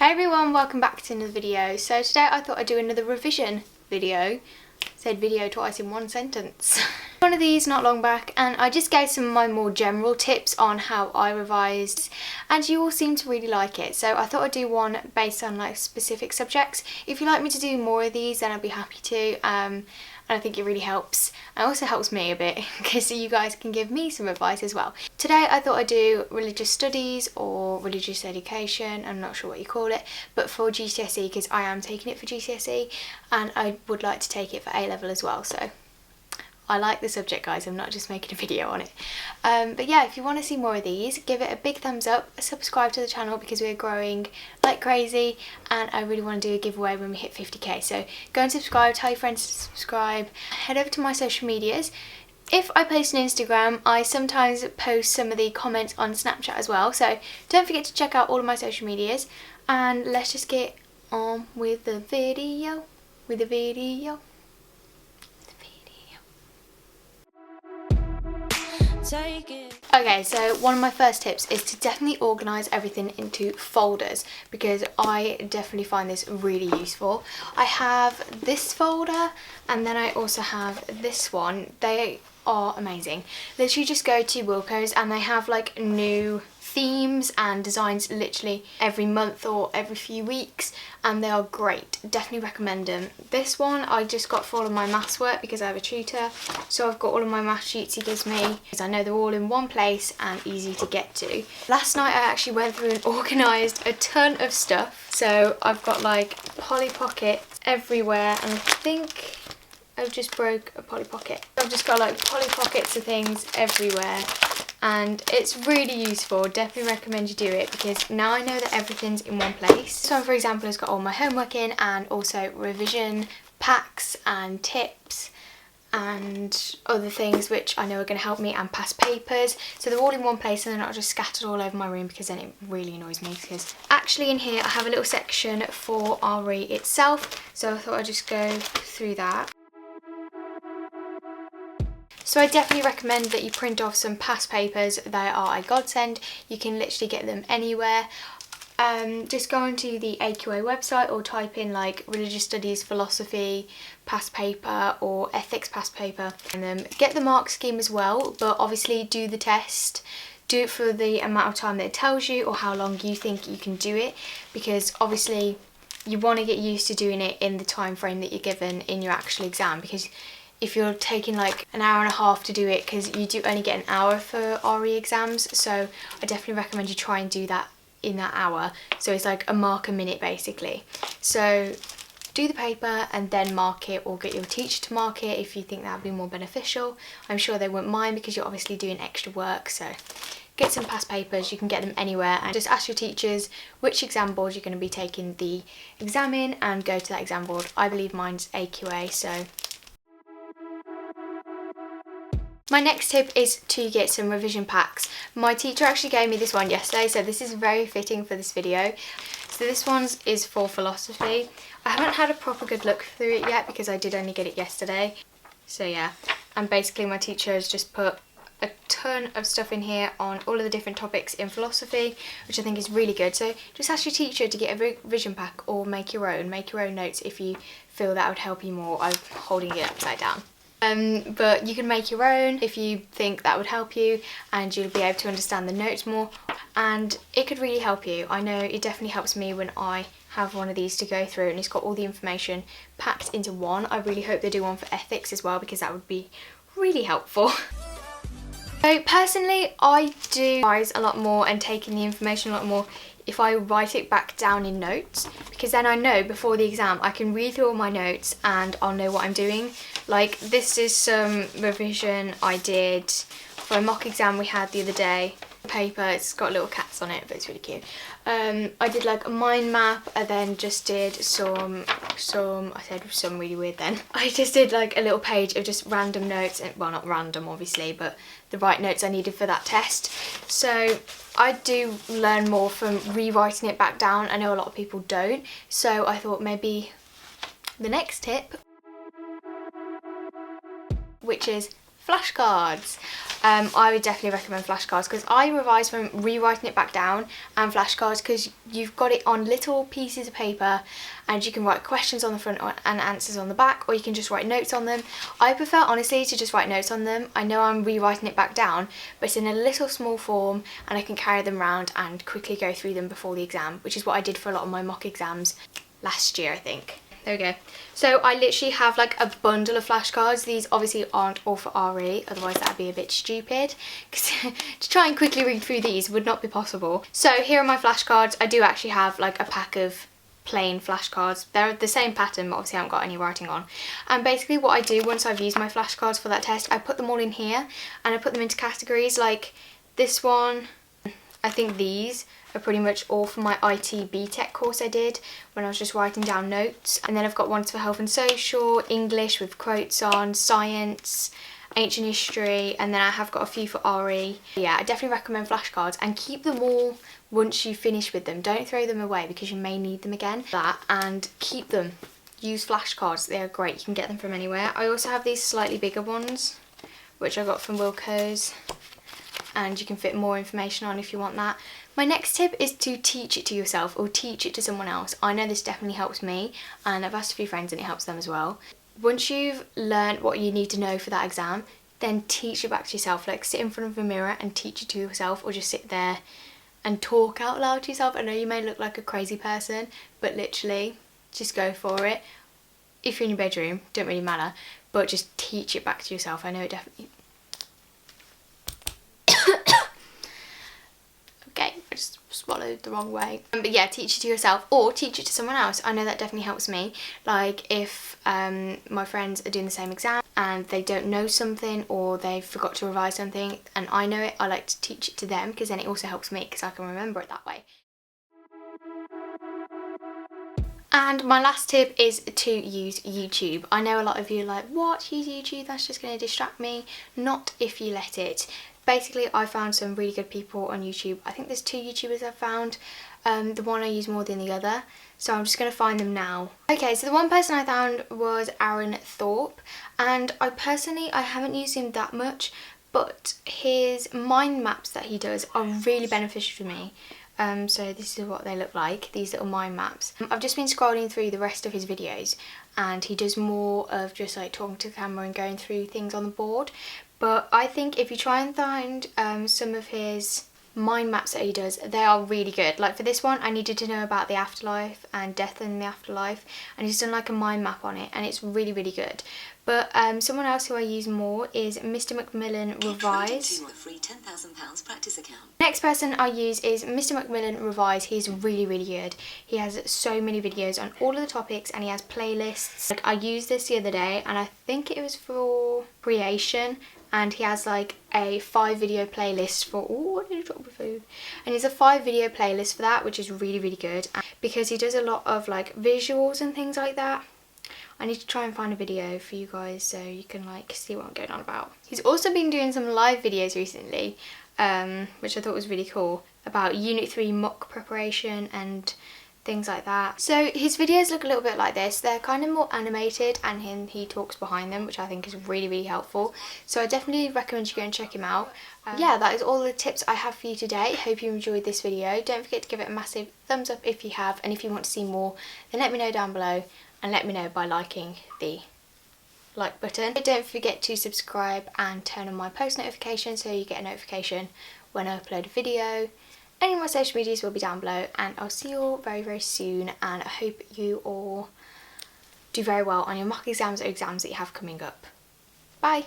Hey everyone, welcome back to another video. So today I thought I'd do another revision video. Said video twice in one sentence. One of these not long back, and I just gave some of my more general tips on how I revised, and you all seem to really like it, so I thought I'd do one based on like specific subjects. If you'd like me to do more of these, then I'd be happy to, and I think it really helps. It also helps me a bit because you guys can give me some advice as well. Today I thought I'd do religious studies or religious education, I'm not sure what you call it, but for GCSE, because I am taking it for GCSE and I would like to take it for A-level as well, so I like the subject, guys. I'm not just making a video on it. But yeah, if you want to see more of these, give it a big thumbs up, subscribe to the channel because we're growing like crazy and I really want to do a giveaway when we hit 50k. So go and subscribe, tell your friends to subscribe, head over to my social medias. If I post on Instagram, I sometimes post some of the comments on Snapchat as well, so don't forget to check out all of my social medias, and let's just get on with the video, Okay, so one of my first tips is to definitely organise everything into folders because I definitely find this really useful. I have this folder and then I also have this one. They are amazing. Literally just go to Wilko's and they have like new themes and designs literally every month or every few weeks, and they are great. Definitely recommend them. This one I just got for all of my maths work because I have a tutor, so I've got all of my math sheets he gives me because I know they're all in one place and easy to get to. Last night I actually went through and organised a ton of stuff, so I've got like Polly Pockets everywhere, and I think I've just broke a Polly Pocket. I've just got like Polly Pockets of things everywhere, and it's really useful. Definitely recommend you do it because now I know that everything's in one place. This one, for example, has got all my homework in and also revision packs and tips and other things which I know are going to help me, and past papers, so they're all in one place and they're not just scattered all over my room because then it really annoys me. Because actually in here I have a little section for RE itself, so I thought I'd just go through that. So I definitely recommend that you print off some past papers. They are a godsend. You can literally get them anywhere. Just go onto the AQA website or type in like religious studies, philosophy past paper or ethics past paper, and then get the mark scheme as well, but obviously do the test. Do it for the amount of time that it tells you or how long you think you can do it, because obviously you want to get used to doing it in the time frame that you're given in your actual exam, because if you're taking like an hour and a half to do it, because you do only get an hour for RE exams, so I definitely recommend you try and do that in that hour. So it's like a mark a minute basically. So do the paper and then mark it, or get your teacher to mark it if you think that would be more beneficial. I'm sure they wouldn't mind because you're obviously doing extra work. So get some past papers, you can get them anywhere, and just ask your teachers which exam board you're going to be taking the exam in and go to that exam board. I believe mine's AQA, so. My next tip is to get some revision packs. My teacher actually gave me this one yesterday, so this is very fitting for this video. So this one is for philosophy. I haven't had a proper good look through it yet because I did only get it yesterday. So yeah, and basically my teacher has just put a ton of stuff in here on all of the different topics in philosophy, which I think is really good. So just ask your teacher to get a revision pack or make your own notes if you feel that would help you more. I'm holding it upside down. But you can make your own if you think that would help you, and you'll be able to understand the notes more, and it could really help you. I know it definitely helps me when I have one of these to go through and it's got all the information packed into one. I really hope they do one for ethics as well because that would be really helpful. So personally I do revise a lot more and take in the information a lot more if I write it back down in notes, because then I know before the exam I can read through all my notes and I'll know what I'm doing. Like this is some revision I did for a mock exam we had the other day. Paper, it's got little cats on it but it's really cute. I did like a mind map, and then just did some I said some really weird then. I just did like a little page of just random notes, and well, not random obviously, but the right notes I needed for that test. So I do learn more from rewriting it back down. I know a lot of people don't, so I thought maybe the next tip, which is flashcards. I would definitely recommend flashcards because I revise from rewriting it back down and flashcards because you've got it on little pieces of paper and you can write questions on the front and answers on the back, or you can just write notes on them. I prefer honestly to just write notes on them. I know I'm rewriting it back down, but it's in a little small form and I can carry them around and quickly go through them before the exam, which is what I did for a lot of my mock exams last year, I think. There we go. So I literally have like a bundle of flashcards. These obviously aren't all for RE, otherwise that'd be a bit stupid. Because to try and quickly read through these would not be possible. So here are my flashcards. I do actually have like a pack of plain flashcards. They're the same pattern, but obviously I haven't got any writing on. And basically what I do once I've used my flashcards for that test, I put them all in here and I put them into categories. Like this one, I think these are pretty much all for my IT BTEC course I did when I was just writing down notes. And then I've got ones for health and social, English with quotes on, science, ancient history, and then I have got a few for RE. Yeah, I definitely recommend flashcards, and keep them all once you finish with them. Don't throw them away because you may need them again. And keep them. Use flashcards, they are great. You can get them from anywhere. I also have these slightly bigger ones, which I got from Wilko's, and you can fit more information on if you want that. My next tip is to teach it to yourself or teach it to someone else. I know this definitely helps me, and I've asked a few friends and it helps them as well. Once you've learned what you need to know for that exam, then teach it back to yourself. Like sit in front of a mirror and teach it to yourself, or just sit there and talk out loud to yourself. I know you may look like a crazy person, but literally just go for it. If you're in your bedroom, don't really matter, but just teach it back to yourself. I know it definitely... Okay, I just swallowed the wrong way. But yeah, teach it to yourself or teach it to someone else. I know that definitely helps me. Like if my friends are doing the same exam and they don't know something, or they forgot to revise something and I know it, I like to teach it to them because then it also helps me because I can remember it that way. And my last tip is to use YouTube. I know a lot of you are like, what, use YouTube? That's just going to distract me. Not if you let it. Basically, I found some really good people on YouTube. I think there's 2 YouTubers I've found. The one I use more than the other. So I'm just going to find them now. Okay, so the one person I found was Aaron Thorpe. And I haven't used him that much, but his mind maps that he does are really beneficial to me. So this is what they look like, these little mind maps. I've just been scrolling through the rest of his videos, and he does more of just like talking to the camera and going through things on the board. But I think if you try and find some of his mind maps that he does, they are really good. Like for this one, I needed to know about the afterlife and death in the afterlife, and he's done like a mind map on it, and it's really, really good. But someone else who I use more is Mr. Macmillan Revise. Free £10,000 practice account. Next person I use is Mr. Macmillan Revise. He's really, really good. He has so many videos on all of the topics, and he has playlists. Like I used this the other day, and I think it was for creation. And he has like a 5-video playlist for, oh, I need to drop my food. And he's a 5-video playlist for that, which is really, really good. And because he does a lot of like visuals and things like that. I need to try and find a video for you guys so you can like see what I'm going on about. He's also been doing some live videos recently, which I thought was really cool, about Unit 3 mock preparation and things like that. So his videos look a little bit like this. They're kind of more animated, and he talks behind them, which I think is really, really helpful. So I definitely recommend you go and check him out. Yeah, that is all the tips I have for you today. Hope you enjoyed this video. Don't forget to give it a massive thumbs up if you have, and if you want to see more, then let me know down below, and let me know by liking the like button. Don't forget to subscribe and turn on my post notifications so you get a notification when I upload a video. Any of my social medias will be down below, and I'll see you all very, very soon, and I hope you all do very well on your mock exams or exams that you have coming up. Bye!